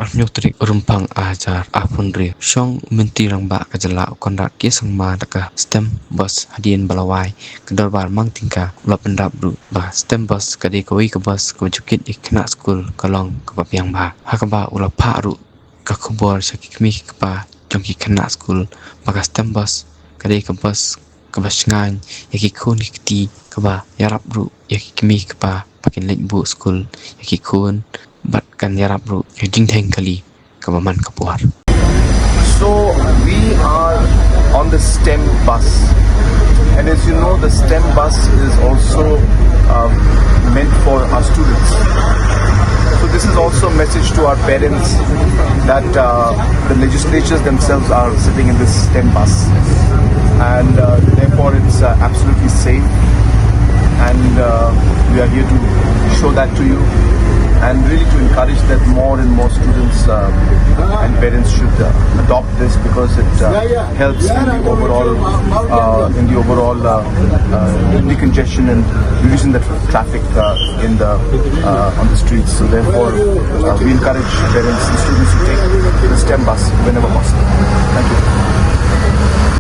arnyotrik rumpang ajar apunri shong minti rangba kajala kondak kisangma daka stem bus hadien balawai kedorbar mang tingka ulapendap bru ba stem bus kadi koi ke bus ko jukit ikna school kalong kapapiang ba hakaba ulapa ru kakubor sakikmi kapa jongki kena school maka stem bus kadi ke bus kabasngan yaki kun kiti kaba yarap bru yaki kmi kapa pakin lekbu school yaki kun bat kan yarap bru yajing theng kali kabaman kapuar. So we are on the STEM bus, and as you know, the STEM bus is also meant for our students. So this is also a message to our parents that the legislatures themselves are sitting in this STEM bus, and therefore it's absolutely safe, and we are here to show that to you, and really to encourage that more and more students and parents should adopt this, because it helps in the overall decongestion and reducing the traffic in the on the streets. So therefore, we encourage parents and students to take the STEM bus whenever possible. Thank you.